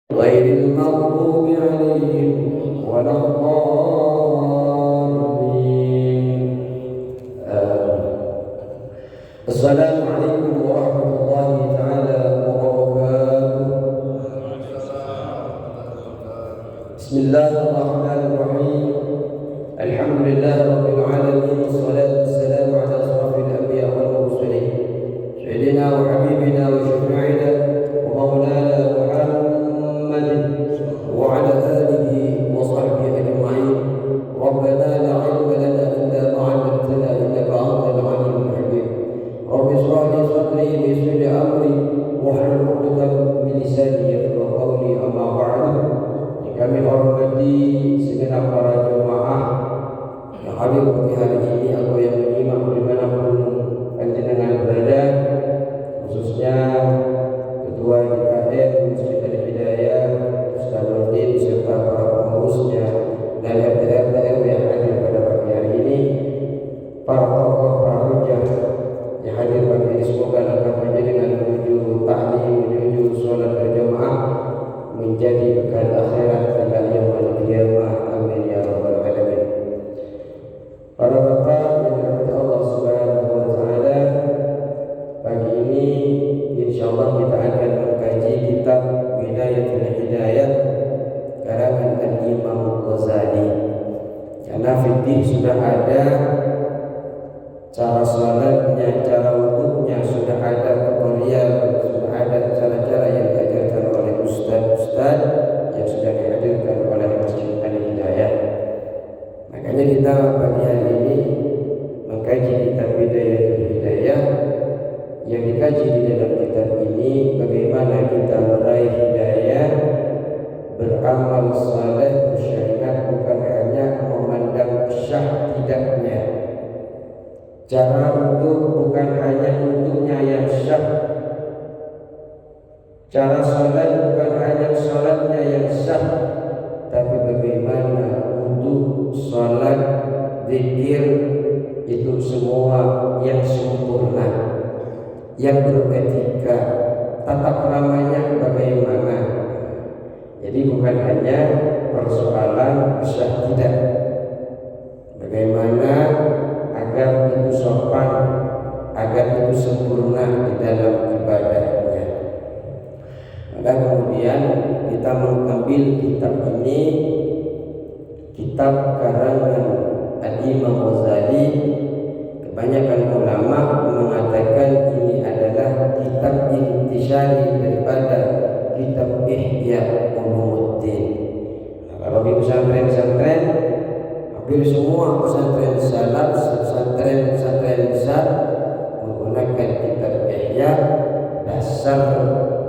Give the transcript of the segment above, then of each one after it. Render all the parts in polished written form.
غير المغضوب عليهم ولا الضالين. السلام عليكم ورحمة الله تعالى وبركاته. بسم الله الرحمن الرحيم. الحمد لله رب العالمين، والصلاة والسلام على أشرف الأنبياء والمرسلين سيدنا وحبيبنا وشفيعنا ومولانا محمد وعلى آله وصحبه أجمعين. ربنا لا علم لنا إلا ما علمتنا إنك أنت العليم الحكيم. رب اشرح لي صدري ويسر لي أمري واحلل عقدة من لساني يفقهوا قولي. أما بعد، kami hormati segenap para jemaah yang hadir pada hari ini atau yang menyimak dimanapun panjenengan berada, khususnya Ketua DKM Masjid Al-Hidayah Ustaz Nurdin serta para pengurusnya dan RT-RW yang hadir pada pagi hari ini, para tokoh, para hujah yang hadir pagi ini, semoga langkah panjenengan menuju ta'lim, menuju sholat berjamaah menjadi bekal akhirat ila yaumil qiyamah. Amin ya rabbal alamin. Para bapak yang dirahmati Allah Subhanahu wa taala, pagi ini insyaallah kita akan mengkaji kitab Bidayatul Hidayah karangan Al-Imam Ghazali. Karena fikih sudah ada, cara salatnya, cara wudhunya sudah ada, tutorial sudah ada, cara-cara yang diajarkan oleh ustaz-ustaz yang sudah dihadirkan oleh Masjid Al-Hidayah. Makanya kita pagi hari ini mengkaji kitab Bidayatul Hidayah. Yang dikaji di dalam kitab ini bagaimana kita meraih hidayah, beramal saleh, bersyariat, bukan hanya memandang syah tidaknya. Cara untuk bukan hanya untuknya yang syah, cara salat bukan hanya salatnya yang sah, tapi bagaimana untuk salat, zikir itu semua yang sempurna, yang beretika, tata keramanya bagaimana. Jadi bukan hanya persoalan sah tidak, bagaimana agar itu sopan, agar itu sempurna di dalam ibadahnya. Maka kemudian kita mengambil kitab ini, kitab karangan Al-Imam Ghazali. Kebanyakan ulama mengatakan ini adalah kitab intisyari daripada kitab Ihya Ulumuddin. Kalau di pesantren-pesantren, hampir semua pesantren salaf, pesantren besar menggunakan kitab Ihya. Dasar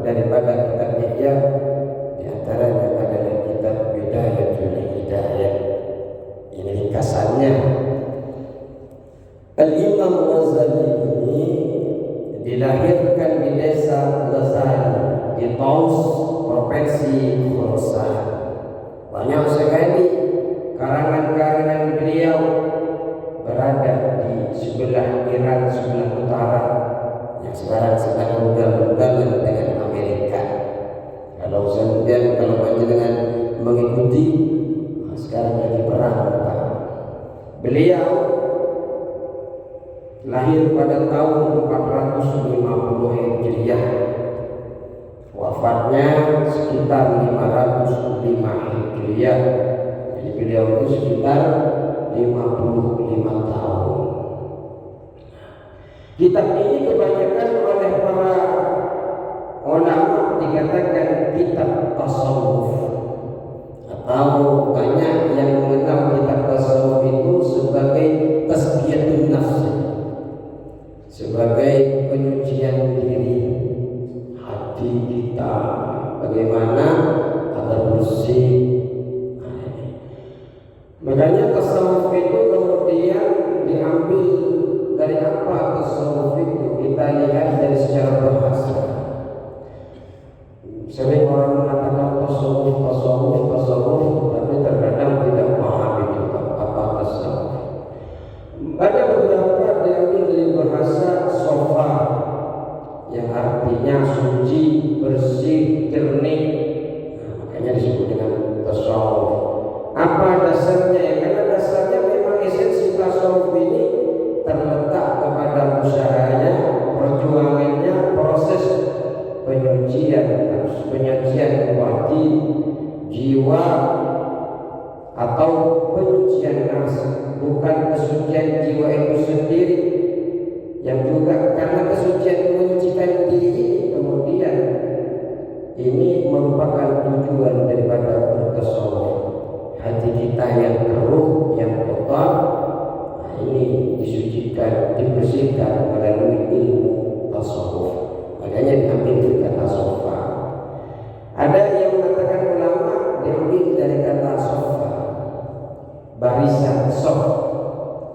daripada kitab Ihya di antaranya adalah kitab Bidayatul Hidayah. Ini ringkasannya. Al-Imam Ghazali ini dilahirkan di desa Ghazal di Taus, provinsi Khorasan. Banyak sekali karangan-karangan beliau berada di sebelah Iran, sebelah utara, yang sekarang sedang ugal-ugalan dengan Amerika. Kalau panjenengan mengikuti, sekarang lagi perang. Beliau lahir pada tahun 450 Hijriah, wafatnya sekitar 505 Hijriah. Jadi beliau itu sekitar 55 tahun. Kitab ini kebanyakan oleh para ulama dikatakan kitab tasawuf, atau banyak yang mengenal kitab tasawuf itu sebagai tazkiyatun nafs, sebagai penyucian diri hati kita, bagaimana agar bersih. Makanya tasawuf itu kemudian diambil dari apa tasawuf itu, kita lihat dari secara bahasa. Sering orang mengatakan tasawuf, tapi terkadang tidak paham itu apa tasawuf. Ada beberapa diambil dari bahasa sofa, yang artinya suci, bersih, jernih. jiwa atau penyucian nafsu, bukan kesucian jiwa itu sendiri, yang juga karena kesucian menyucikan diri ini kemudian ini merupakan tujuan daripada bertasawuf. Hati kita yang keruh, yang kotor, nah ini disucikan, dibersihkan melalui ilmu tasawuf. Makanya diambil dari kata sofa. Ada yang mengatakan ulama diambil dari kata sofa, barisan sof.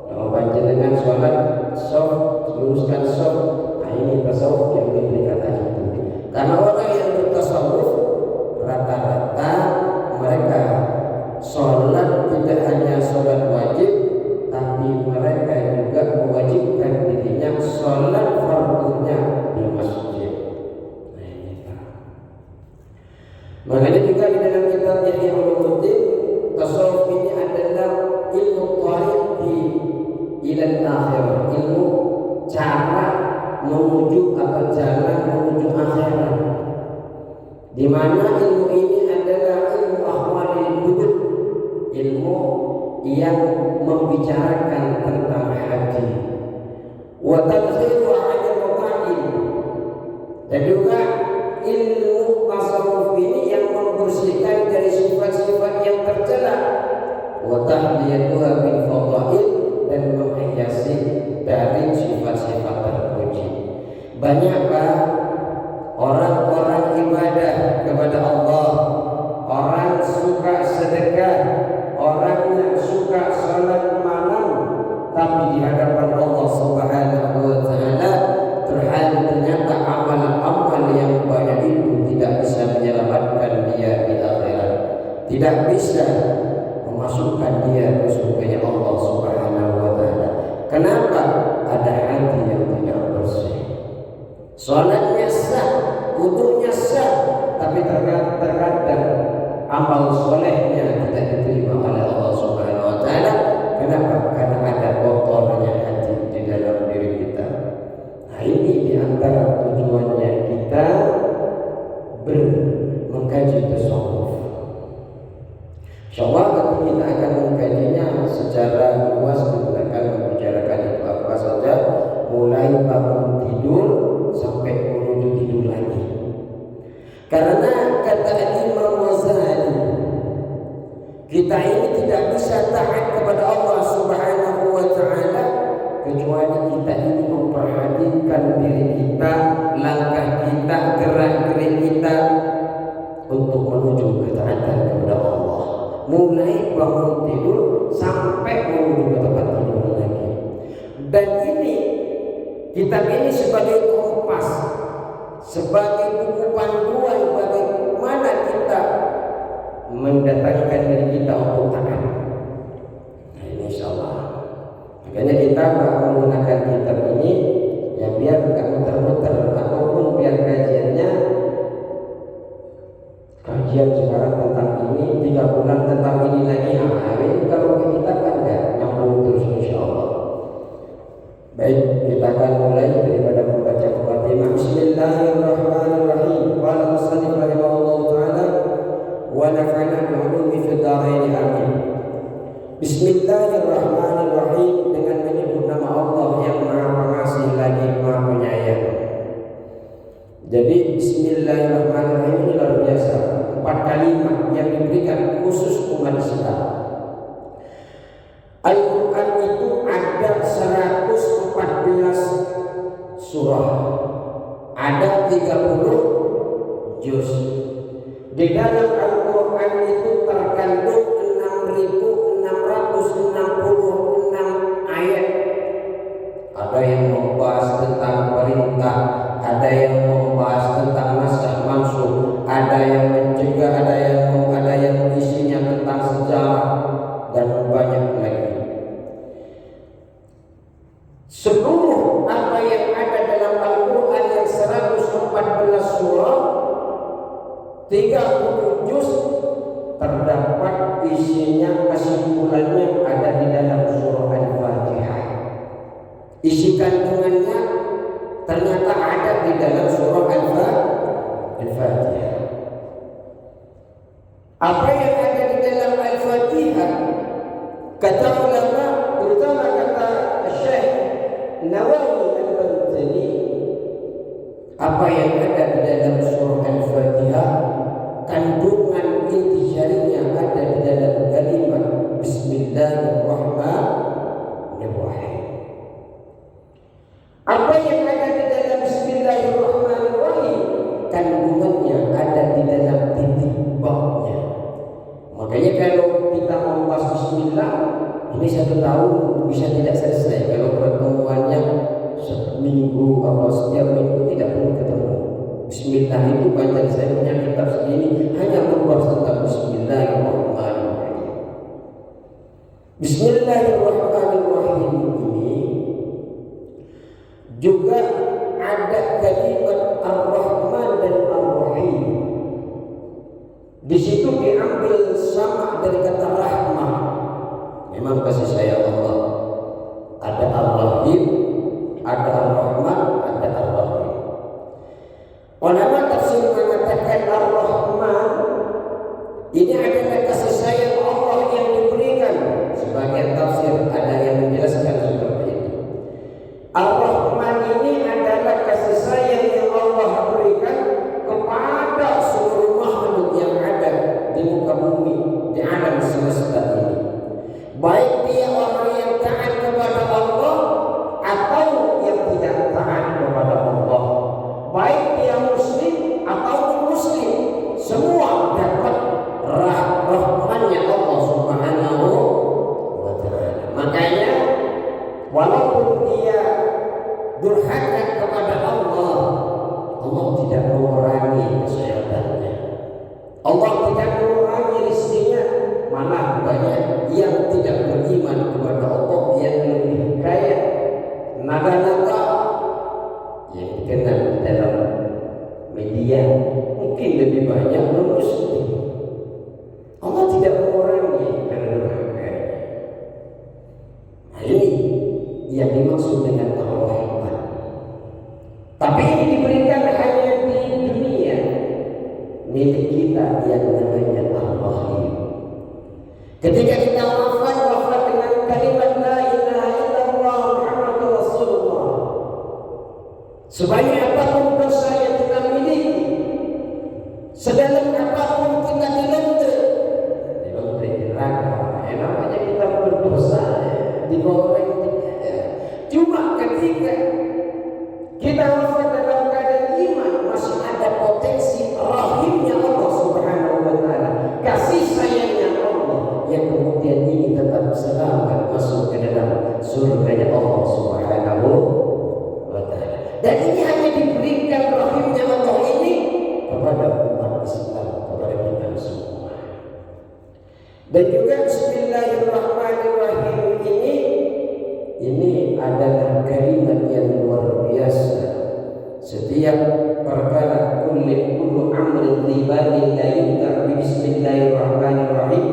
Kalau panjenengan sholat sof, luruskan sof. Nah ini tasawuf diambil dari kata itu. Karena orang yang bertasawuf rata-rata mereka sholat tidak hanya sholat wajib, tapi mereka juga mewajibkan dirinya sholat fardunya di masjid. Makanya juga di dalam kitab Ihya Ulumuddin, tasawuf ini adalah ilmu thariqi ilal akhirah, ilmu cara menuju atau jalan menuju akhirat, di mana ilmu ini adalah ilmu ahwalil qulub, ilmu yang membicarakan tentang hati, wa tadkhilu 'ala al-maqaid, dan juga ilmu tasawuf ini yang membersihkan dari sifat-sifat yang tercela, wa tahdiyatuha bil fadail, dan menghiasi dari sifat-sifat terpuji. Banyakkah orang-orang ibadah kepada Allah, orang suka sedekah, orang yang suka salat malam, tapi di hadapan Allah Subhanahu wa taala ternyata amal-amal yang banyak itu tidak bisa menyelamatkan dia di akhirat, tidak bisa memasukkan dia ke surga Allah Subhanahu wa taala. Kenapa? Ada hati yang tidak bersih. Salatnya sah, wudunya sah, tapi terkadang amal solehnya tidak diterima oleh Allah Subhanahu wa taala. Kenapa? Karena ada kotornya hati di dalam diri kita. Nah ini diantara tujuannya kita mengkaji tasawuf. Insyaallah kita akan mengkajinya secara luas, kita akan membicarakan itu apa saja, mulai bangun tidur sampai menuju tidur lagi. Karena kata Imam Ghazali, kita ini tidak bisa taat kepada Allah Subhanahu wa taala kecuali kita ini memperhatikan diri kita, langkah kita, gerak-gerik kita untuk menuju ketaatan kepada Allah. Mulai bangun tidur sampai menuju ke tempat tidur lagi. Dan ini kitab ini sebagai kompas, sebagai buku panduan bagaimana kita mendatangkan diri kita untuk taat. Nah ini insyaallah. Makanya kita menggunakan kitab ini ya biar tidak muter-muter, ataupun biar kajiannya kajian sekarang tentang ini, 3 bulan tentang ini lagi. Nah ini kalau kita kan ya nyambung terus insyaallah. Baik, kita akan mulai daripada membaca Muqaddimah. Bismillahirrahmanirrahim. Qala musannif rahimahullah taala wa nafa'ana bi 'ulumi fid dharain amin. Bismillahirrahmanirrahim, dengan menyebut nama Allah yang Maha Pengasih lagi Maha Penyayang. Jadi bismillahirrahmanirrahim ini luar biasa, 4 kalimat yang diberikan khusus umat Islam. Al-Quran itu ada 114 surah, ada 30 juz. Di dalam Al-Quran itu terkandung 6.666 ayat. Ada yang membahas tentang perintah, ada yang membahas tentang naskah mansukh, ada yang mencegah, ada yang isinya tentang sejarah, dan banyak lagi. Seluruh apa yang ada dalam Al-Quran yang 114 surah, 30 juz, terdapat isinya, kesimpulannya ada di dalam surah Al-Fatihah. Isi kandungannya ternyata ada di dalam surah Al-Fatihah. Apa yang ada di dalam Al-Fatihah, kata ulama, terutama kata Syekh Nawawi Al-Bantani, apa yang ada di dalam surah Al-Fatihah, kandungan intisarinya ada di dalam kalimat Bismillahirrahmanirrahim. Apa yang ada di dalam Bismillahirrahmanirrahim, kandungannya ada di dalam titik babnya. Makanya kalau kita membahas Bismillah, ini 1 tahun bisa tidak selesai. Kalau pertemuannya seminggu atau setiap minggu tidak perlu ketemu. Bismillah itu banyak, saya punya kitab segini hanya membahas tentang Bismillahirrahmanirrahim. Bismillahirrahmanirrahim ini juga ada kalimat Ar-Rahman dan Ar-Rahim. Di situ diambil sama dari kata rahmah. Memang kasih sayang Allah. Ada Ar-Rahim, ada Ar-Rahman, ada Ar-Rahim. Ulama tafsir mengatakan Ar-Rahman ini adalah kasih sayang Allah yang diberikan. Sebagian tafsir ada yang menjelaskan seperti itu. Ar-Rahman ini adalah kasih sayang yang Allah berikan kepada seluruh makhluk yang ada di muka bumi, di alam semesta ini. Baik dia orang yang taat kepada Allah atau yang tidak taat kepada Allah, baik dia muslim atau muslim, semua dapat rahmatnya Allah Subhanahu wa ta'ala. Makanya walaupun dia durhaka kepada Allah, Allah tidak mengurangi kesehatannya, Allah tidak mengurangi rezekinya. Malah banyak yang tidak beriman kepada Allah yang lebih kaya, naga-naga yang dikenal di dalam media mungkin lebih banyak non-muslim. Allah tidak mengurangi karena durhaka. Nah, ini yang dimaksud dengan Ar-Rahman. Tapi ini diberikan hanya di dunia milik kita yang namanya Ar-Rahim. Ketika kita wafat dengan kalimat La ilaha illallah Muhammadur Rasulullah, sebanyak apapun dosa yang kita miliki, sedalam apapun kita dilanda neraka, namanya kita berdosa di goreng. Cuma ketika kita wafat dalam keadaan iman, masih ada potensi rahimnya Allah Subhanahu wa ta'ala, kasih sayangnya Allah, yang kemudian ini tetap selamat masuk ke dalam surganya Allah Subhanahu wa ta'ala. Dan ini hanya diberikan rahimnya Allah ini kepada umat Islam, kepada kita semua. Dan juga Bismillahirrahmanirrahim ini adalah kalimat yang luar biasa. Setiap perkara kullu amrin libani la yubda' bi Bismillahirrahmanirrahim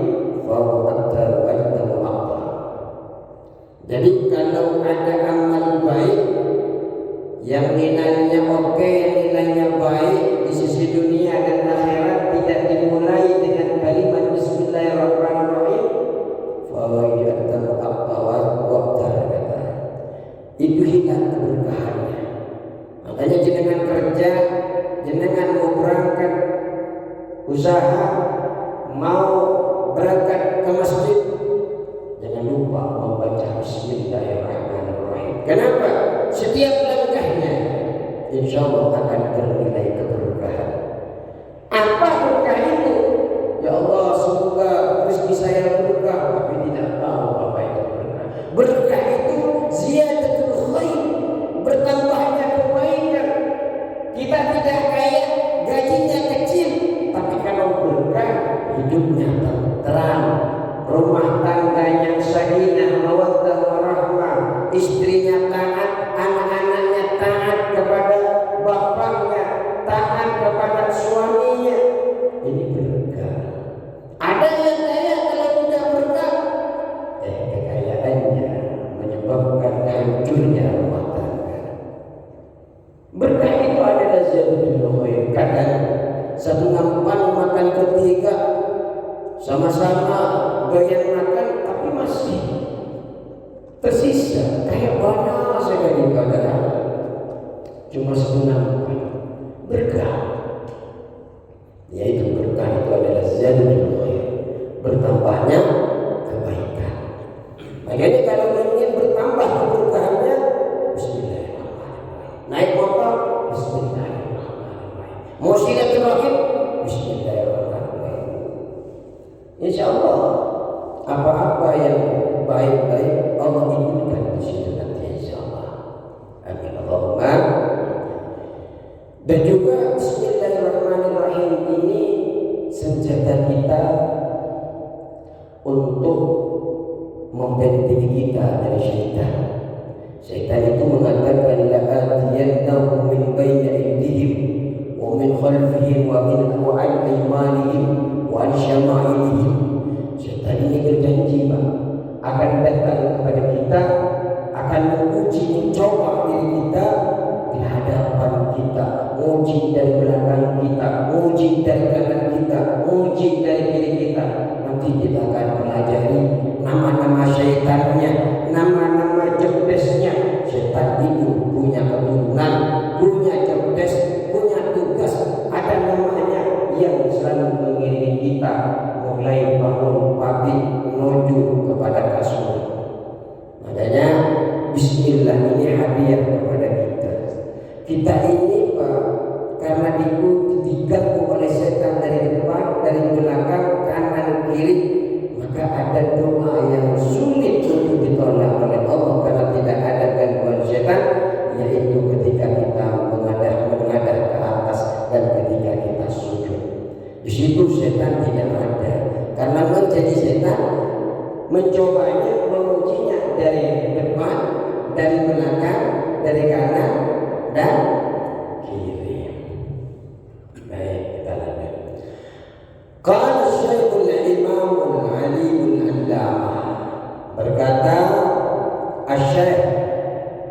fa huwa aqdamu aqdar. Jadi kalau ada amal baik yang nilainya oke, nilainya baik di sisi dunia dan akhirat, tidak dimulai dengan kalimat Bismillahirrahmanirrahim, fa huwa aqdamu aqdar, itu hilang keberkahannya. Makanya jenengan kerja, jenengan mau berangkat usaha, mau berangkat ke masjid, jangan lupa membaca Bismillahirrahmanirrahim. Kenapa? Setiap langkahnya insya Allah akan bernilai keberkahan. Apa berkah itu? Ya Allah, semoga rezeki saya berkah, tapi tidak tahu apa itu berkah. Berkah itu ziyadatul khair, bertambahnya kebaikan. Kita tidak kaya, gajinya kecil, tapi kalau berkah, hidupnya terang, rumah tangganya sakinah, mawaddah warahmah, istrinya taat, anak-anaknya taat kepada bapaknya, taat kepada suaminya. Ini berkah. Ada yang kaya kalau tidak berkah, kekayaannya menyebabkan hancurnya rumah tangga. Berkah itu adalah ziyadatul khair. Kadang satu nampan makan ketiga, sama-sama doyan makan, tapi masih tersisa kayak banyak sekali keadaan, cuma setengah berkah. Yaitu berkah itu adalah ziyadatul khair, bertambahnya kebaikan. Makanya kalau ingin bertambah keberkahannya, bismillahirrahmanirrahim. Naik motor, bismillahirrahmanirrahim. Mau silaturahim, bismillahirrahmanirrahim. Insya Allah apa-apa yang baik-baik Allah ikutkan di situ nanti, insya Allah. Amin Allahumma. Dan juga bismillahirrahmanirrahim ini senjata kita untuk membentengi kita dari syaitan. Syaitan itu mengatakan la'atiyannahum min bayni aydihim wa min khalfihim wa min an aymanihim wa an syama'ilihim. Syaitan ini berjanji, Pak, akan datang kepada kita, akan menguji, mencoba diri kita di hadapan kita, uji dari belakang kita, uji dari kanan kita, uji dari kiri kita. Nanti kita akan pelajari nama-nama syaitannya, nama-nama jebdesnya. Syaitan itu punya keturunan, punya jebdes, punya tugas, ada namanya yang selalu mengiringi kita mulai bangun pagi menuju kepada kasur. Makanya bismillah ini hadiah kepada kita. Kita ini, Pak, karena diganggu oleh setan dari depan, dari belakang, kanan, kiri, maka ada doa yang sulit untuk ditolak oleh Allah karena tidak ada gangguan setan, yaitu ketika kita menghadap ke atas dan ketika kita sujud. Di situ setan tidak ada, karena menjadi setan mencobanya, mengujinya dari depan, dari belakang, dari kanan dan kiri. Baik, kita lanjut. Qala Syekhul Imamul Alimul Allamah, berkata Asy-Syaikh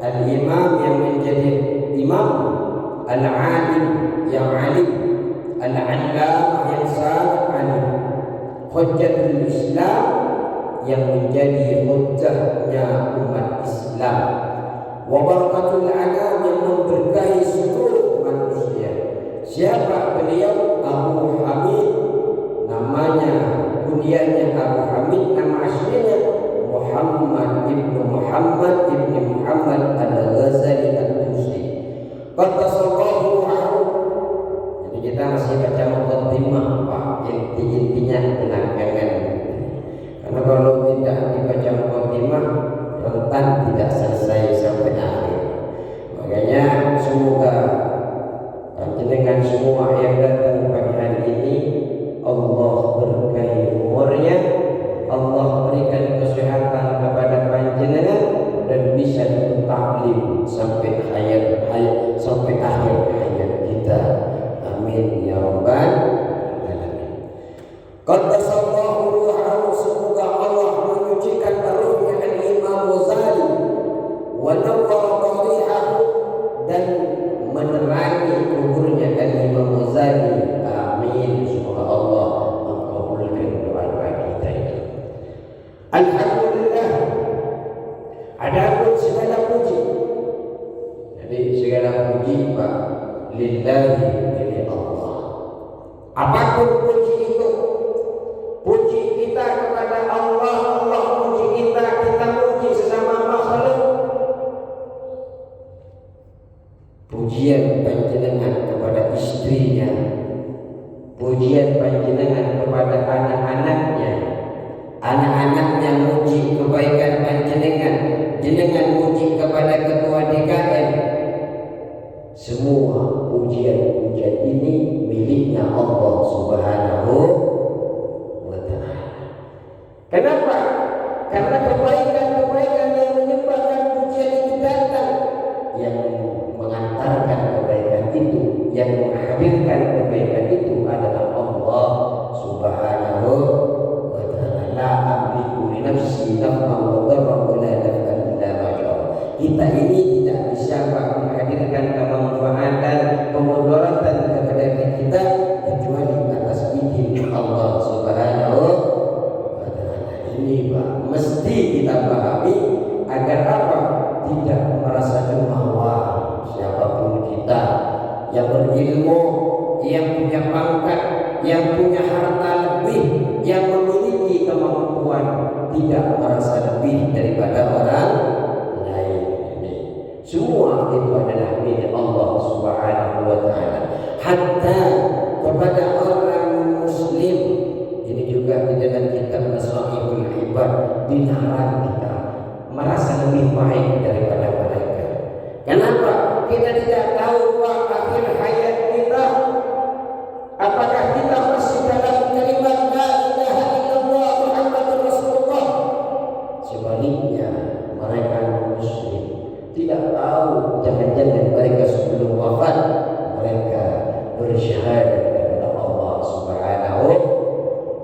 Al-Imam yang menjadi imam, Al-Alim yang alim, Al-Allamah yang sangat alim, Hujjatul Islam yang menjadi hujjahnya umat Islam, wa barakatul anam yang memberkahi seluruh manusia. Siapa beliau? Abu Hamid, namanya kunyahnya Abu Hamid, nama aslinya Muhammad ibnu Muhammad ibnu Muhammad al-Ghazali al-Tusi. Qaddasallahu ruhahu. Jadi kita masih baca muqaddimah, Pak, intinya belakangan. Karena kalau tidak dibaca muqaddimah, rentan tidak selesai sampai akhir. Makanya semoga dengan semua yang datang pada hari ini Allah berkahi umurnya, Allah berikan kesehatan kepada panjenengan dan bisa ditaklim sampai sampai akhir hayat kita. Amin ya rabbal alamin. Qaddasallahu ruhahu, semoga Allah menyucikan ruhnya Al-Imam Ghazali wa nawwara dharihahu, dan menerangi kuburnya Al-Imam Ghazali. Amin. Semoga Allah mengabulkan doa kita itu. Alhamdulillah. Adapun segala puji, jadi segala puji, Pak, lillahi, milik Allah. Apapun puji itu, puji kita kepada Allah, Allah puji kita, kita puji sesama makhluk. Pujian panjenengan kepada istrinya, pujian panjenengan kepada anak-anaknya, anak-anaknya muji kebaikan panjenengan, jenengan muji kepada ketua DKM. Semua pujian-pujian ini miliknya Allah Subhanahu wa ta'ala. Kenapa? Karena kebaikan-kebaikan yang menyebabkan pujian itu datang, yang mengantarkan kebaikan itu, yang menghadirkan kebaikan itu adalah Allah Subhanahu wa ta'ala. La amliku li nafsi naf'an wa dharran wa la naf'an illa ma syaa. Kita ini tidak bisa menghadirkan kemanfaatan, kemudaratan kepada diri kita kecuali atas izin Allah Subhanahu kita pahami agar apa? Tidak merasa jumawa. Siapapun kita yang berilmu, yang punya pangkat, yang punya harta lebih, yang memiliki kemampuan, tidak merasa lebih daripada orang lain. Semua itu adalah milik Allah Subhanahu wa taala. Hatta kepada orang muslim, ini juga di dalam kitab Nasaihul Ibad dilarang kita merasa lebih baik daripada mereka. Kenapa? Kita tidak tahu akhir hayat kita. Apakah kita masih dalam kalimat la ilaha illallah Muhammadur Rasulullah? Sebaliknya, mereka muslim tidak tahu, jangan-jangan mereka sebelum wafat mereka bersyahadat kepada Allah Subhanahu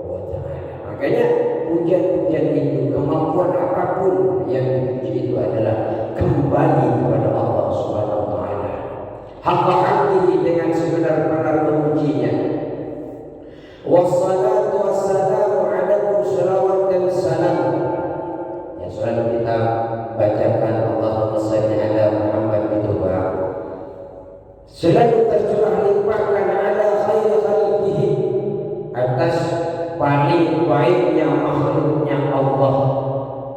wa taala. Makanya pujian-pujian itu, kemampuan apapun yang dipuji itu adalah kembali kepada Allah Subhanahu wa taala. Haqqa hamdihi, dengan sebenar-benar memujinya. Wassalatu wassalamu ala salawat dan salam yang selalu kita bacakan, Allahumma shalli ala Muhammad itu selalu tercurah limpahkan ala khairi khalqihi, atas paling baiknya makhluknya Allah.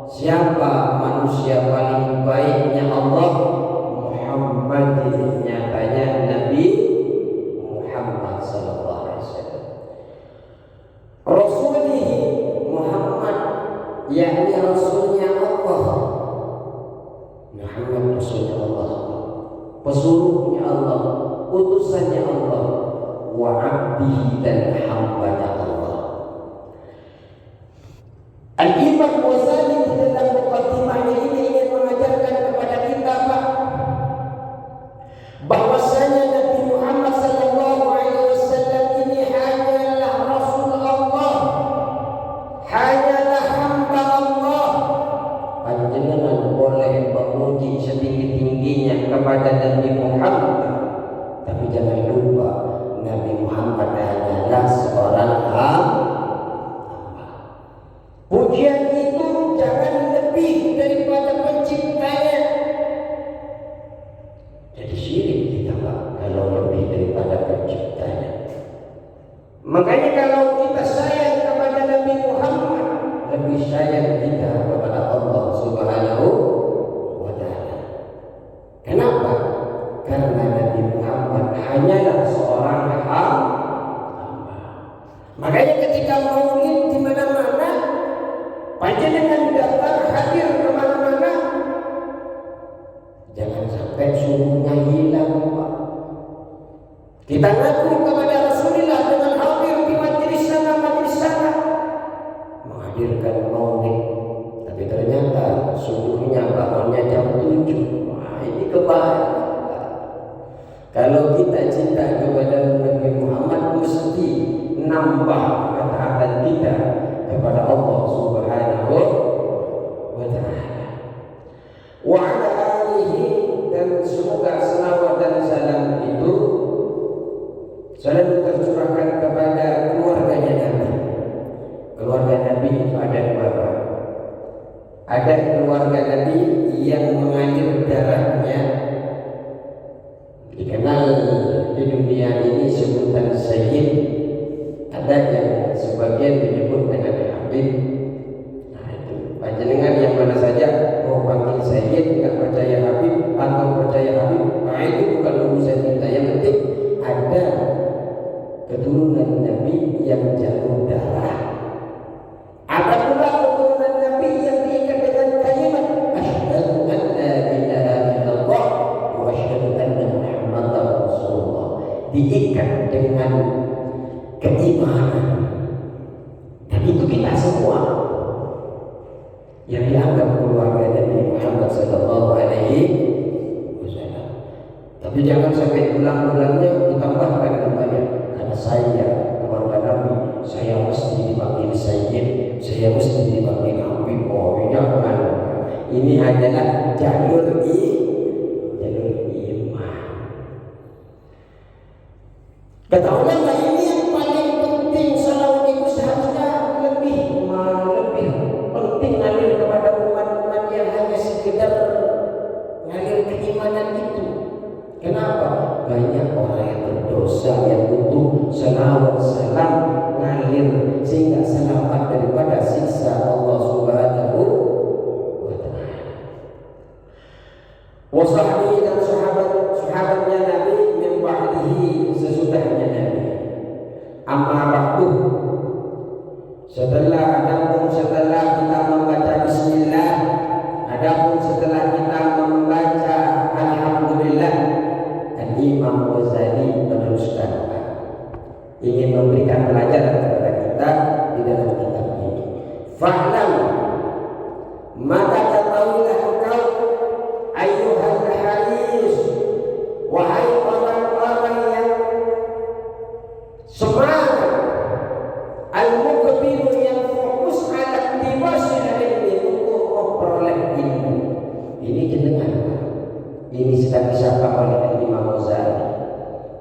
Siapa manusia paling baiknya Allah? Muhammad, nyatanya Nabi Muhammad sallallahu alaihi wasallam. Rasulihi, Muhammad yakni rasulnya Allah. Muhammad rasulnya Allah, pesuruhnya Allah, utusannya Allah, wa abdihi, dan hambanya Allah. Al-Imam Ghazali di dalam muqaddimahnya ini ingin mengajarkan kepada kita bahwasanya Nabi Muhammad sallallahu alaihi wasallam ini hanyalah rasul Allah, hanyalah hamba Allah. Panjenengan boleh memuji setinggi-tingginya kepada Nabi Muhammad, tapi jangan lupa Nabi Muhammad hanyalah seorang hamba. Pujian itu jangan lebih daripada penciptanya. Jadi syirik kita kalau lebih daripada penciptanya. Makanya kalau kita sayang kepada Nabi Muhammad, lebih sayang kita kepada Allah Subhanahu wa taala. Kenapa? Karena Nabi Muhammad hanyalah seorang hamba. Makanya ketika maulid di mana-mana, panjenengan datang hadir kemana-mana, jangan sampai subuhnya hilang, Pak. Kita ngaku kepada Rasulullah dengan hadir di majelis sana, menghadirkan maulid, tapi ternyata subuhnya bangunnya jam 7. Wah, ini kebaikan. Kalau kita cinta kepada Nabi Muhammad, mesti nambah ketaatan kita kepada Allah Subhanahu wa taala. Wa ala alihi, dan semoga selawat dan salam itu selalu tercurahkan kepada keluarganya Nabi. Keluarga Nabi itu ada beberapa. Ada keluarga Nabi yang mengalir darahnya dikenal di dunia ini sebutan Sayyid. Ada yang sebagian menyebut dengan Habib. Nah itu panjenengan yang mana saja mau panggil Sayyid, nggak percaya Habib atau percaya Habib, nah itu bukan urusan kita. Yang penting ada keturunan Nabi yang jalur darah. Ada pula keturunan Nabi yang diikat dengan kalimat asyhadu an la ilaha illallah wa asyhadu anna Muhammadar Rasulullah, diikat dengan keimanan. Dan itu kita semua yang dianggap keluarga Nabi Muhammad sallallahu alaihi wasallam. Tapi jangan sampai ulang-ulangnya ditambahkan namanya. Karena saya keluarga Nabi, saya mesti dipanggil Sayyid, saya mesti dipanggil Habib. Oh, jangan. Ini adalah jalur iman. Kata ulama, ini yang paling penting. Salawat itu seharusnya lebih penting ngalir kepada umat Setelah kita membaca bismillah, adapun setelah kita membaca alhamdulillah, dan Imam Ghazali meneruskan ingin memberikan pelajaran kepada kita di dalam kitab ini. Fa'lam, maka ketahuilah engkau ayyuhal haris, wahai orang-orang yang semangat, al-muqbilu yang fokus ala tibasil ilmi, untuk memperoleh ilmu. Ini jenengan, ini sedang disapa oleh Imam Ghazali,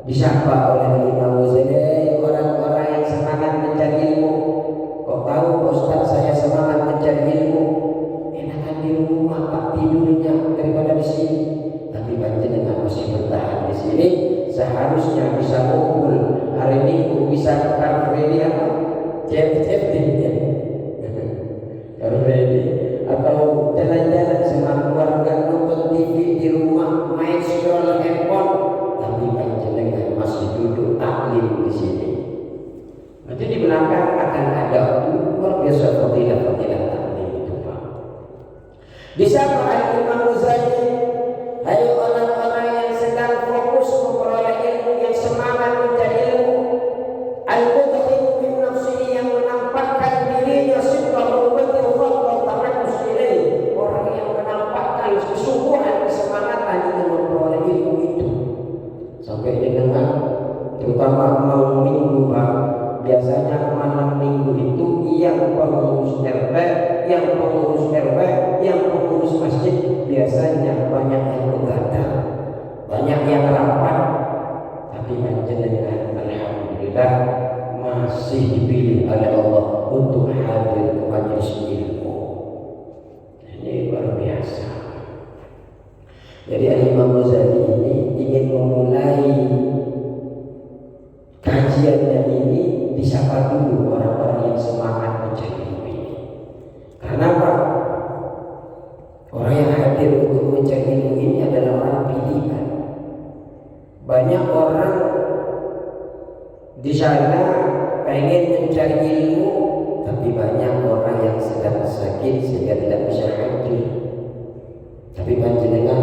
disapa oleh Imam Ghazali, orang-orang yang semangat mencari ilmu. Kok tahu Ustaz saya semangat mencari ilmu, enakan di rumah Pak tidurnya daripada di sini. Tapi panjenengan masih bertahan di sini, seharusnya bisa kumpul hari Minggu, bisa Car Free apa? CFD ya. Car Free atau jalan-jalan sama keluarga, nonton TV di rumah, main scroll handphone. Tapi panjenengan masih duduk taklim di sini. Nanti di belakang akan ada luar biasa fadilah-fadilah taklim itu Pak. Disapa Imam Ghazali, hai orang-orang yang sedang fokus memperoleh ilmu, yang semangat mencari ilmu, al-mudhim min nafsihi, yang menampakkan dirinya sidqahu wa tarakkus ilaih, orang yang menampakkan kesungguhan, kesemangatan dengan memperoleh ilmu itu. Sampai dengan terutama malam minggu Pak, biasanya malam minggu itu yang pengurus RT, yang pengurus RW, yang pengurus masjid biasanya banyak yang begadang, banyak yang rapat. Tapi panjenengan alhamdulillah masih dipilih oleh Allah untuk hadir ke majelis ilmu. Ini luar biasa. Jadi Imam Ghazali ini ingin memulai kajiannya ini, disapa dulu orang-orang yang semangat mencari ilmu ini. Karena apa? Orang yang hadir untuk mencari ilmu ini adalah orang pilihan. Banyak orang di sana pengen mencari ilmu, tapi banyak orang yang sedang sakit sehingga tidak bisa hadir. Tapi panjenengan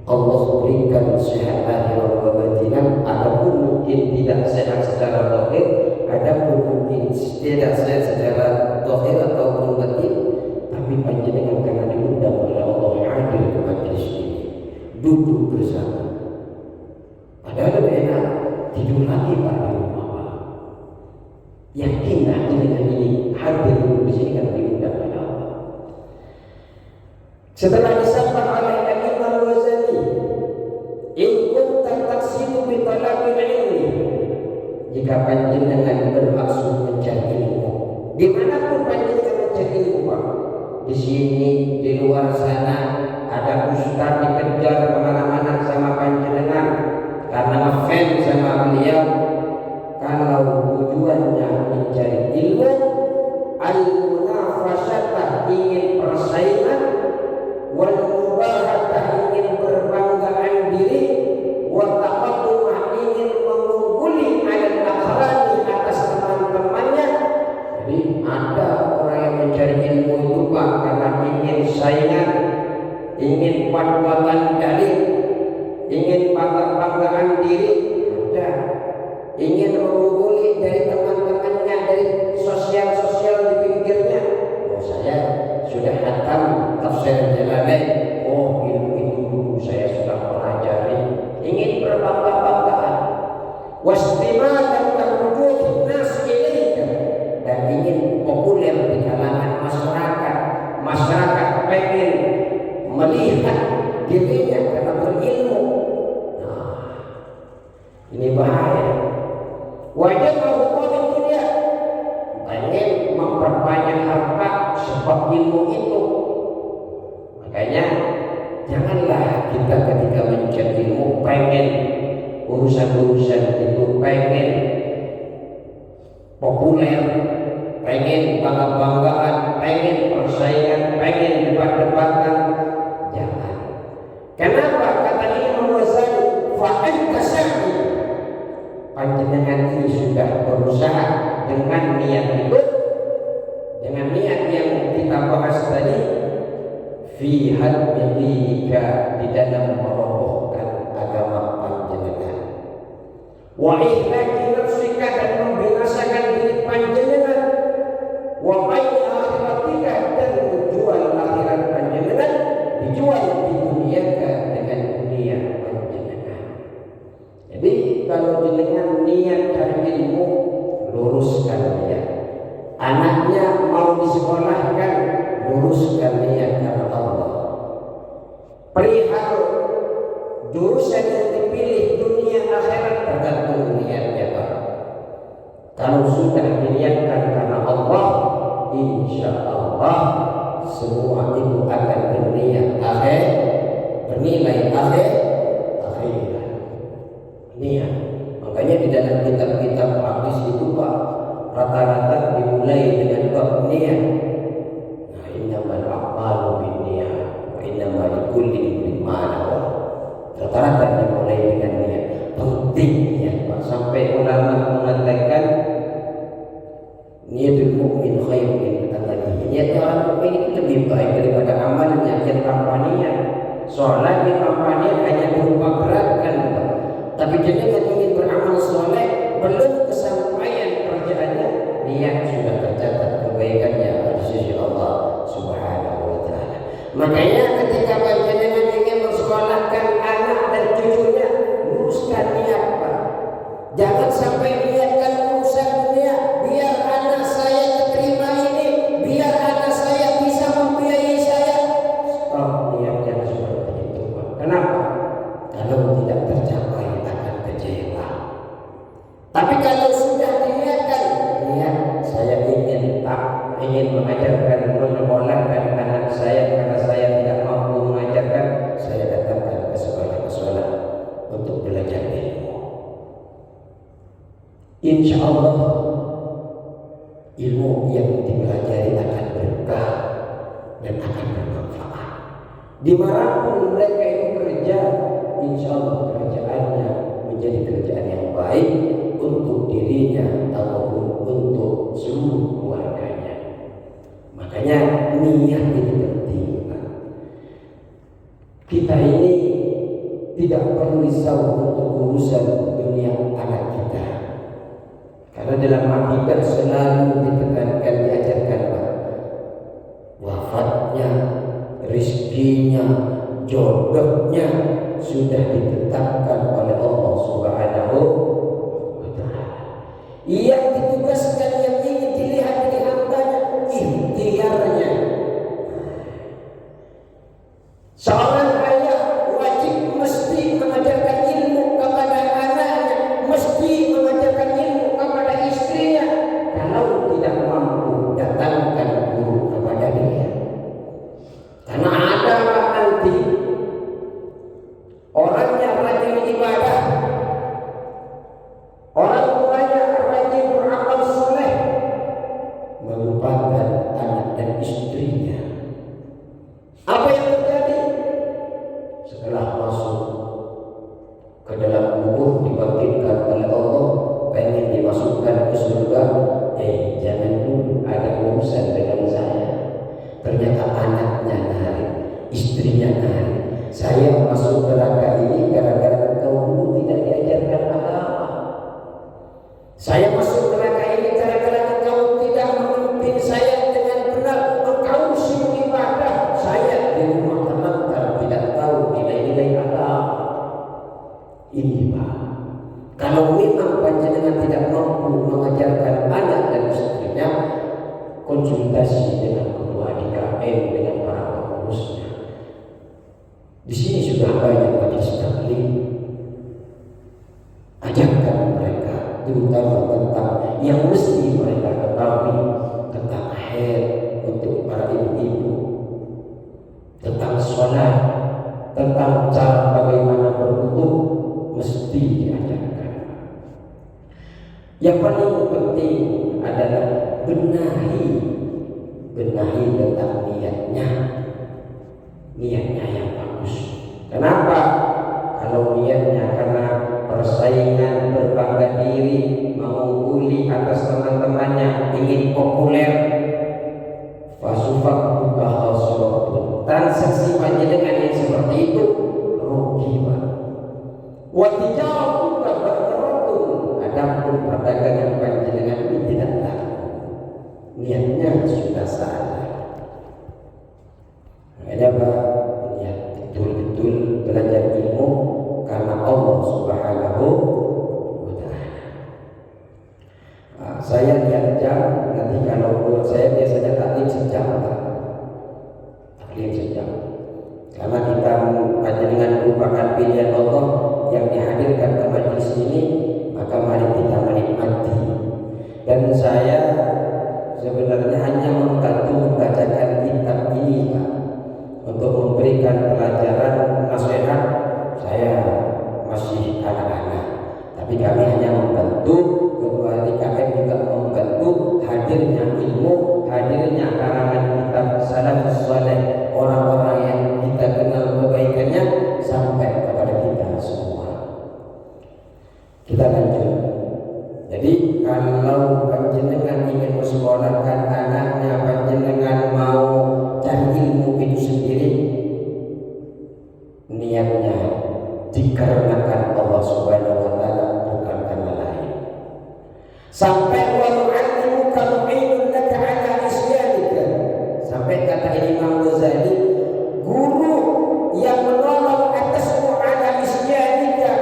Allah berikan sehat lahir wa batinan, adapun mungkin tidak sehat secara zahir, adapun mungkin tidak sehat secara zahir ataupun batin, tapi panjenengan karena diundang oleh Allah hadir ke majelis ini, duduk bersama. Padahal lebih enak tidur lagi Pak di rumah Pak. Yakinlah dengan ini hadir dulu di sini karena diundang oleh Allah. Setelah disapa oleh Imam Ghazali, in kunta taqsidu bi talabil ilmi, jika panjenengan bermaksud mencari ilmu, dimanapun panjenengan mencari ilmu Pak, di sini, di luar sana, ada ustaz dikejar kemana-mana sama panjenengan karena ngefans sama beliau. Kalau tujuannya mencari ilmu, al-munafasatah, ingin persaingan, wal mubahatah, ingin berbanggaan diri, wa taqaddumah, ingin mengungguli ala akhrani, atas teman-temannya. Jadi ada orang yang mencari ilmu itu Pak karena ingin saingan, ingin kuat-kuatan dalil, ingin bangga-banggaan diri, ada ingin mengungguli dari teman-temannya, dari sosial-sosial di pinggirnya. Oh, saya sudah hatam tafsir Jalalain, oh ilmu itu dulu saya sudah pelajari, ingin berbangga-banggaan. Wastimadan terwujud nas ilaika, dan ingin populer di kalangan masyarakat. Masyarakat pengen melihat dirinya karena berilmu. Nah, ini bahaya. Wajib menghukum dunia, pengen memperbanyak harta sebab ilmu itu. Makanya janganlah kita ketika mencari ilmu pengen urusan-urusan itu, pengen populer, pengen bangga-banggaan, pengen persaingan, pengen debat-debatan. Jangan. Kenapa? Kata Imam Ghazali, fa'in kasani, panjenengan ini sudah berusaha dengan niat itu, dengan niat yang kita bahas tadi, fi hadbinika, di dalam merobohkan agama panjenengan, wa ihlaki nafsika, dan membinasakan diri panjenengan, wa bayyi akhiratika, dan menjual akhirat panjenengan, dijual di dunia dengan dunia panjenengan. Jadi kalau dengan niat cari ilmu, luruskan niat. Anaknya mau disekolahkan, luruskan niat karena Allah. Perihal jurusan yang dipilih dunia akhirat, tergantung niatnya Pak. Kalau sudah diniatkan karena Allah, insya Allah semua itu akan bernilai akhirat. Niat. Makanya di dalam kitab-kitab hadis itu Pak, rata-rata dimulai dengan bab niat. Nah, innamal a'malu binniyat wa innamal likulli imrin ma nawa. Rata-rata dimulai dengan niat. Penting niat Pak. Sampai ulama mengatakan niatul mukmin khairun min amalihi. Niat orang mukmin itu lebih baik daripada amalnya yang tanpa niat. Sholat yang tanpa niat hanya berupa gerakan Pak. Tapi jenengan ingin beramal soleh, belum kesampaian kerjaannya, niat sudah tercatat kebaikannya di sisi Allah Subhanahu wa Ta'ala. Makanya ketika panjenengan ingin mensekolahkan anak dan cucunya, luruskan niat Pak. Jangan sampai niatkan urusan dunia, biar anak saya keterima ini, biar anak saya bisa membiayai saya. Stop niatnya seperti itu Pak. Kenapa? Kalau tidak tercapai akan kecewa. Tapi kalau sudah diniatkan, niat saya ingin mengajarkan, menyekolahkan anak saya karena saya tidak mampu mengajarkan, saya datangkan ke sekolah untuk belajar ilmu. Insya Allah ilmu yang dipelajari akan berkah dan akan bermanfaat. Dimanapun mereka itu kerja, insya Allah kerjaannya menjadi kerjaan yang baik untuk dirinya ataupun untuk seluruh keluarganya. Makanya niat itu penting. Kita ini tidak perlu risau untuk urusan dunia anak kita, karena dalam akidah selalu ditekankan, diajarkan wafatnya, rizkinya, jodohnya sudah ditetapkan oleh Allah Subhanahu wa Ta'ala. Yang ditugaskan, yang ingin dilihat dari hambanya, ikhtiarnya. Seorang ayah wajib mesti mengajarkan ilmu kepada anaknya, mesti mengajarkan ilmu kepada istrinya. Kalau tidak mampu, datangkan guru kepada dia. Karena ada nanti orangnya rajin ibadah, orang tuanya rajin beramal soleh, melupakan anak dan istrinya. Apa yang terjadi? Setelah masuk ke dalam kubur, dibangkitkan oleh Allah, pengen dimasukkan ke surga, jangan dulu, ada urusan dengan saya. Ternyata anaknya narik, istrinya narik. Saya masuk neraka ini gara-gara engkau dulu tidak diajarkan agama. Saya masuk neraka ini gara-gara engkau tidak memimpin saya dengan benar. Engkau sibuk ibadah, saya di rumah terlantar, tidak tahu nilai-nilai agama. Ini Pak, kalau memang panjenengan tidak mampu mengajarkan anak dan istrinya, konsultasi dengan ketua DKM, dengan para pengurusnya. Di sini sudah banyak majelis taklim. Ajarkan mereka, terutama tentang yang mesti mereka ketahui, tentang haid untuk para ibu-ibu, tentang sholat, tentang cara bagaimana berwudu, mesti diajarkan. Yang paling penting adalah benahi tentang niatnya yang bagus. Kenapa? Kalau niatnya karena persaingan, berbangga diri, mengungguli atas teman-teman ingin populer, fasufak buka hasilun. Transaksi panjenengan yang seperti itu rugi Pak. Watijarah buka berkerotun. Adapun perdagangan panjenengan ini tidak laku, niatnya sudah salah. Makanya Pak, ya betul-betul belajar ilmu karena Allah Subhanahu wa Ta'ala. Saya lihat jam, nanti kalau saya biasanya taklim sejam Pak. Taklim sejam. Karena kita panjenengan merupakan pilihan Allah yang dihadirkan ke majelis ini, maka mari kita menikmati. Dan saya sebenarnya hanya membantu membacakan kitab ini Pak, untuk memberikan pelajaran nasihat. Saya masih anak-anak, tapi kami hanya membantu. Ketua TKM juga membantu hadirnya ilmu, hadirnya karangan kitab salafus saleh, orang-orang yang kita kenal kebaikannya sampai kepada kita semua. Kita lanjut. Jadi kalau panjenengan ingin mensekolahkan anaknya, panjenengan mau cari ilmu itu sendiri, niatnya dikarenakan Allah Subhanahu wa Ta'ala, bukan karena lain. Sampai wa yu'allimuka mu'inun laka 'ala isyanika. Sampai kata Imam Ghazali, guru yang menolong atasmu 'ala isyanika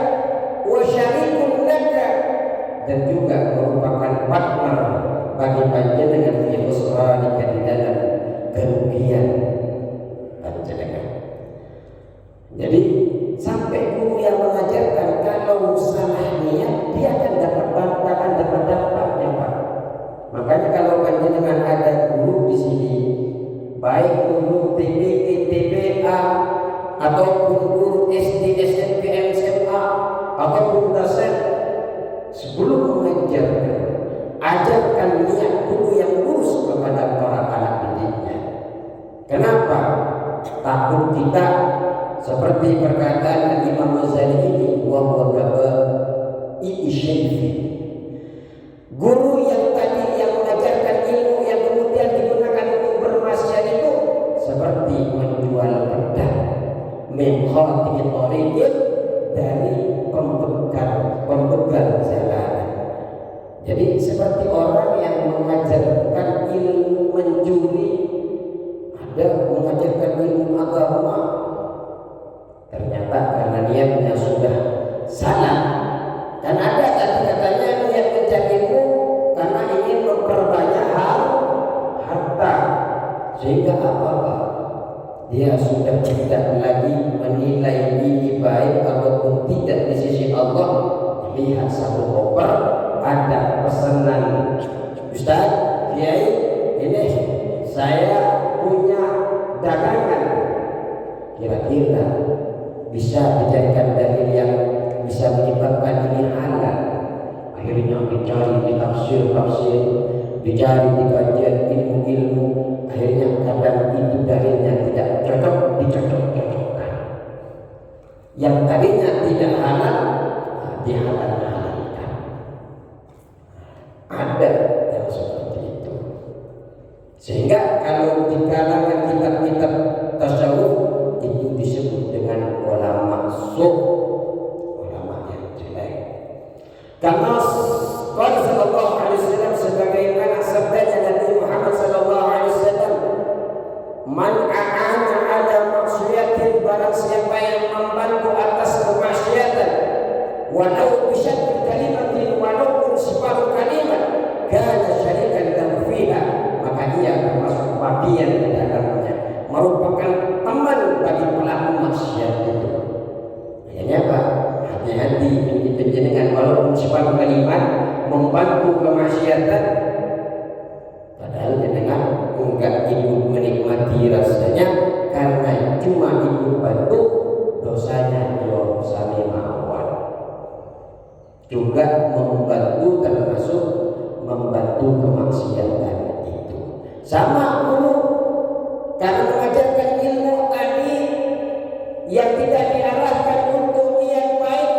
wa syarikun laka, dan juga merupakan partner bagi panjenengan fi usranika, di dalam kerugian panjenengan. Jadi sampai guru yang mengajarkan kalau salah niat dia akan dapat dampaknya Pak. Makanya kalau panjenengan ada guru di sini, baik guru TBK, TBA, ataupun guru SD, SMP, SMA, ataupun dosen, sebelum mengajarkan, ajarkan niat dulu yang lurus kepada para anak didiknya. Kenapa? Takut kita seperti perkataan Imam Ghazali ini, wa huwa guru yang tadi yang mengajarkan ilmu yang kemudian digunakan untuk bermaksiat itu seperti menjual pedang min khati'i thariqin, dari pembegal jalanan. Jadi seperti orang yang mengajarkan ilmu mencuri, ada mengajarkan ilmu agama, ternyata karena niatnya sudah salah. Dan ada tadi katanya niat mencari ilmu karena ingin memperbanyak harta, sehingga apa-apa dia sudah tidak lagi menilai ini baik ataupun tidak di sisi Allah. Lihat satu koper ada pesanan, Ustaz, Kiai, ini saya punya dagangan, kira-kira bisa dijadikan dalil yang bisa menyebabkan ini halal. Akhirnya dicari di tafsir, dicari di kajian ilmu, akhirnya kadang itu dalilnya tidak cocok, dicocok-cocokkan. Yang tadinya tidak halal, dihalal-halalkan. Ada yang seperti itu. Sehingga kalau di kalangan kitab-kitab tasawuf itu disebut dengan ulama su', ulama yang jelek. Karena Qala sallallahu alaihi wasallam, sebagaimana sabdanya Nabi Muhammad sallallahu alaihi wasallam, man a'ana ala maksiatin, barang siapa yang membantu atas kemaksiatan, walau bisyaddi kalimatin, walaupun separuh kalimat, kana syarikan lahu fiha, maka dia termasuk bagian di dalamnya, merupakan teman bagi pelaku maksiat itu. Makanya Pak, hati-hati begitu jenengan walaupun separuh kalimat membantu kemaksiatan, padahal jenengan enggak ikut menikmati rasanya, karena cuma ikut bantu, dosanya yo sami mawon. Juga membantu termasuk membantu kemaksiatan itu. Sama guru karena mengajarkan ilmu tadi yang tidak diarahkan untuk niat baik,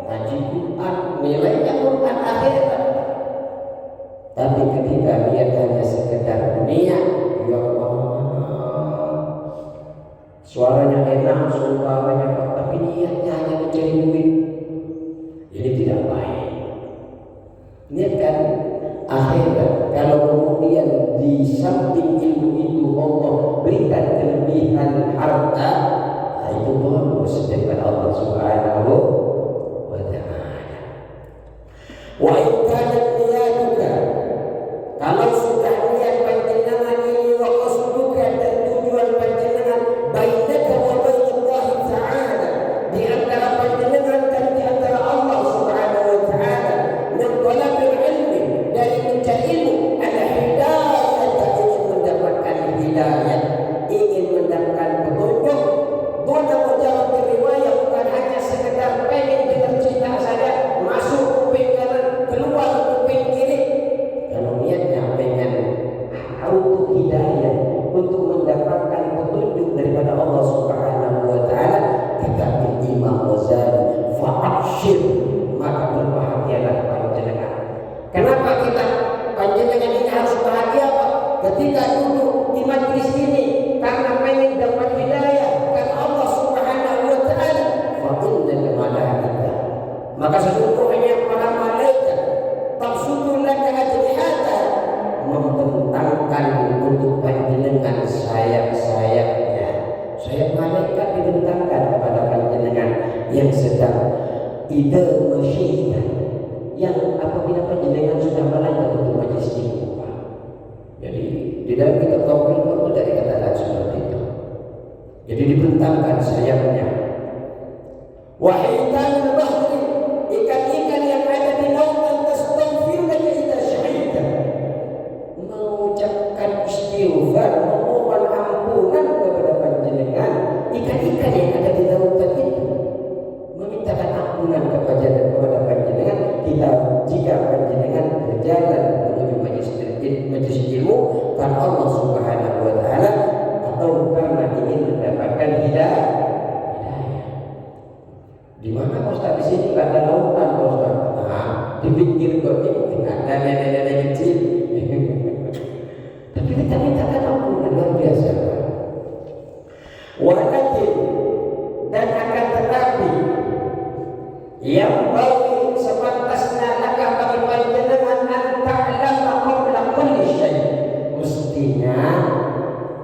ngaji Quran, nilainya Quran akhirat. Tapi ketika niat, ya Allah, suaranya enak, suaranya apa, tapi niatnya hanya mencari duit. Ini tidak baik. Niatkan akhirat. Kalau kemudian di samping ilmu itu Allah berikan kelebihan harta, nah itu bonus dari Allah Subhanahu wa Ta'ala. Wa in kanat niyaduka, kalau sudah niat panjenengan ini wa qasduka dan tujuan panjenengan bainaka wa bainallah Ta'ala, di antara panjenengan dan di antara Allah Subhanahu wa Ta'ala, min talabil ilmi, dari mencari ilmu, ada hidayah, ingin mendapatkan hidayah, ingin mendapatkan petunjuk. Dona mujarab riwayat, bukan hanya sekedar pengen dengar cerita saja, masuk kuping kanan, keluar kuping kiri. Kalau niatnya pengen untuk hidayah, untuk mendapatkan petunjuk daripada Allah Subhanahu wa Ta'ala, kata Imam Ghazali, fa'abshir, maka berbahagialah panjenengan. Kenapa kita panjenengan ini harus bahagia, Pak? Ketika duduk di majlis ini karena pengen dapat hidayah karena Allah Subhanahu wa Ta'ala, fa innal malaikah, maka sesungguhnya para malaikat tabsutu laka ajnihata, membentangkan untuk panjenengan sayap-sayapnya. Sayap malaikat dibentangkan kepada panjenengan yang sedang ida masyita, yang apabila panjenengan sudah melangkah untuk majlis ilmu. Jadi di dalam kitab Tauhid itu dari kata seperti itu. Jadi dibentangkan sayapnya. Wahidan bahri, ikan-ikan yang ada di lautan tastaghfir laka idza syahida, mengucapkan istighfar, memohon ampunan kepada panjenengan. Ikan-ikan yang ada di lautan itu memintakan ampunan kepada panjenengan jika panjenengan berjalan menuju majlis ilmu karena Allah Subhanahu wa Ta'ala, atau karena ingin mendapatkan hidayah. Di mana Pak Ustaz? Di sini nggak ada lautan Pak Ustaz. Nah, di pinggir got ini ada nenek-nenek kecil. Tapi kita mintakan ampunan luar biasa. Walakin, dan akan tetapi, yang bagi sepantasnya laka bagi panjenengan anta'lama qabla kulli syai', mestinya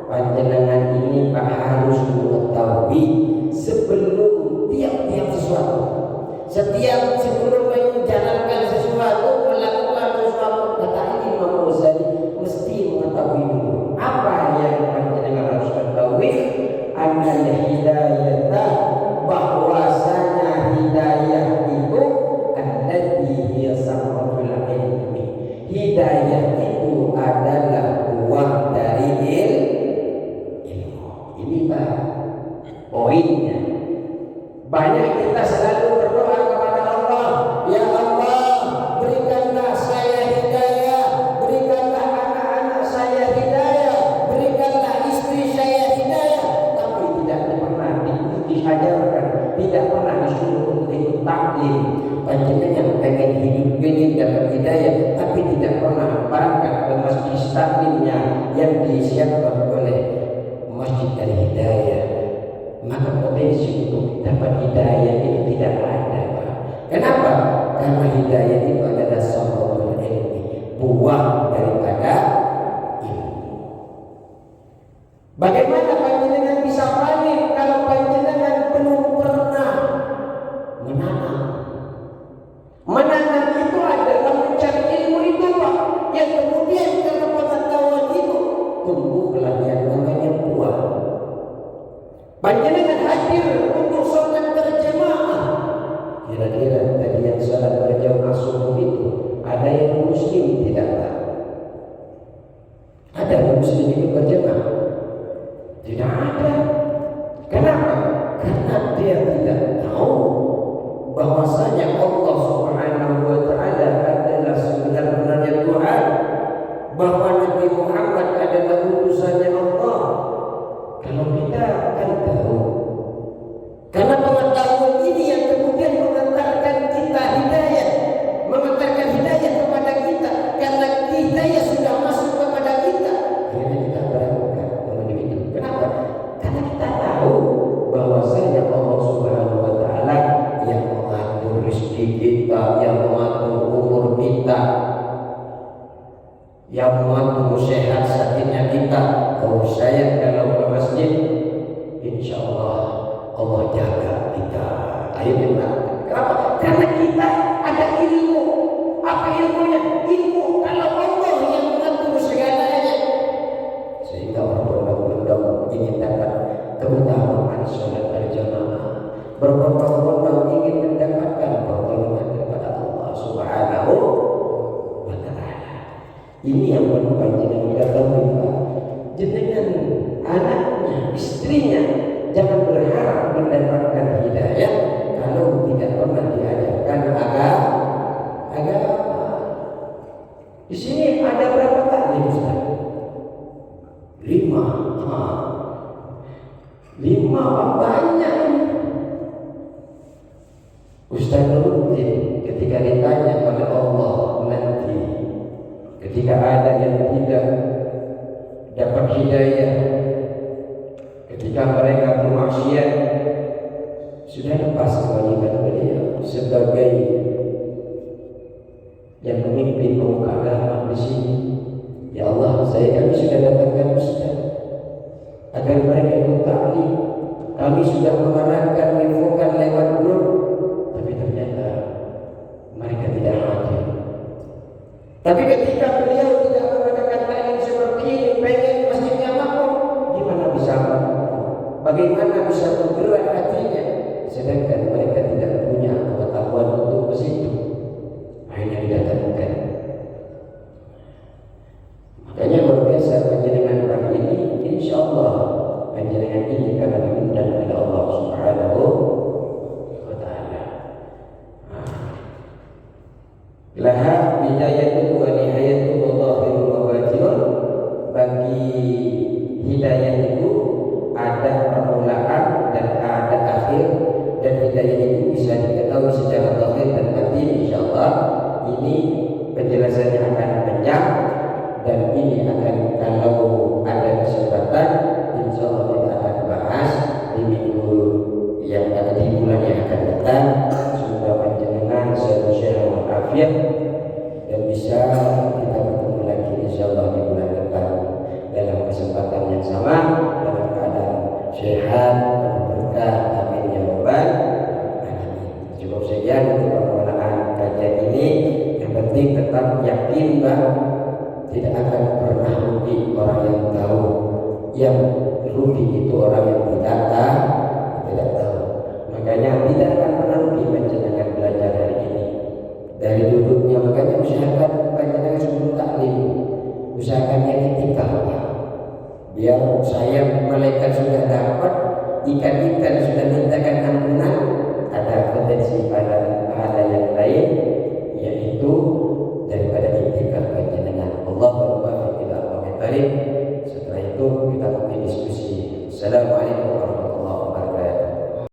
panjenengan ini Pak harus mengetahui sebelum tiap-tiap sesuatu, sebelum menjalankan sesuatu, melakukan sesuatu, kata Imam Ghazali, mesti mengetahui dulu apa yang panjenengan harus ketahui. Annal hidayah, bahwasanya hidayah itu allati hiya samaratul ilmi, hidayah itu adalah buah dari ilmu. Ini Pak poinnya. Banyak kita selalu berdoa kepada Allah, ya Allah, berikanlah saya hidayah, berikanlah anak-anak saya hidayah, berikanlah istri saya hidayah, tapi tidak pernah diajarkan, tidak pernah disuruh untuk ikut taklim. Panjenengan pengen hidup, pengen dapat hidayah, tapi tidak pernah berangkat ke masjid taklimnya yang disiapkan oleh Masjid Al-Hidayah, maka potensi untuk dapat hidayah itu tidak ada, Pak. Kenapa? Karena hidayah itu adalah samaratul ilmi, buah daripada ilmu. Bagaimana panjenengan bisa panen kalau panjenengan belum pernah menanam? Menanam itu adalah mencari ilmu itu, Pak, yang kemudian karena pengetahuan itu tumbuhlah yang namanya buah. Panjenengan hadir untuk sholat berjamaah. Kira-kira tadi yang sholat berjamaah subuh itu ada yang muslim tidak, Pak? Ada yang muslim itu berjamaah? Tidak ada. Kenapa? Karena dia tidak tahu bahwasanya Allah Subhanahu wa Ta'ala adalah sebenar-benarnya Tuhan, bahwa Nabi Muhammad adalah utusannya Allah. Kalau kita kan tahu, karena pengetahuan ini yang kemudian mengantarkan kita hidayah, mengantarkan hidayah kepada kita, karena hidayah sudah masuk kepada kita. umur sehat, sakitnya kita. Oh saya kalau ke masjid, insya Allah Allah jaga kita. Ayo kita. Kenapa? Karena kita ada ilmu. Apa ilmunya? Ilmu kalau Allah yang mengatur segalanya. Sehingga berbondong-bondong ingin dapat keutamaan sholat berjamaah, berbondong-bondong ingin mendapatkan pertolongan kepada Allah Subhanahu wa Ta'ala. Ini yang perlu panjenengan ketahui, Pak. Jenengan anaknya, istrinya jangan berharap mendapatkan hidayah kalau tidak pernah diajarkan agama. Di sini ada berapa taklim, Ustaz? 5 banyak ini. Ustaz Nuruddin ketika ditanya oleh Allah nanti, ketika ada yang tidak dapat hidayah, ketika mereka bermaksiat, sudah lepas kewajiban beliau sebagai yang memimpin pemuka agama di sini. Ya Allah, kami sudah datangkan Ustaz agar mereka ikut ta'lim. Kami sudah mengarahkan, menginfokan lewat grup, tapi ternyata mereka tidak hadir. Tapi ketika beliau tidak mengadakan ta'lim seperti ini, pengen masjidnya makmur, gimana bisa makmur? Bagaimana bisa bergerak hatinya? Sedangkan mereka tidak punya pengetahuan untuk ke situ. Akhirnya didatangkan. Makanya luar biasa panjenengan pagi ini, insya Allah panjenengan ini karena diundang oleh Allah Subhanahu wa Ta'ala. Laha bidayatun wa nihayatun wa zahirun wa batinun. Bagi hidayah itu ada permulaan dan ada akhir, dan hidayah itu bisa diketahui secara zahir dan batin. Insyaallah ini penjelasannya akan panjang, dan ini akan, kalau ada kesempatan, insyaallah kita akan bahas di minggu yang ada, di bulan yang akan datang. Semoga panjenengan sehat walafiat dan bisa kita bertemu lagi insyaallah di bulan depan dalam kesempatan yang sama, dalam keadaan sehat dan berkah. Amin ya rabbal alamin. Cukup sekian untuk permulaan kajian ini. Yang penting tetap yakin bahwa tidak akan pernah rugi orang yang tahu. Yang rugi itu orang yang tidak tahu. Makanya tidak akan pernah rugi panjenengan belajar hari ini dari duduknya. Makanya usahakan panjenengan sebelum taklim, usahakan yang itikaf, biar saya malaikat sudah dapat, ikan-ikan sudah mintakan ampunan. Ada potensi pada pahala yang lain, yaitu daripada itikaf panjenengan. Allah berubah ila Allah. Setelah itu kita mulai diskusi. Assalamualaikum warahmatullahi wabarakatuh.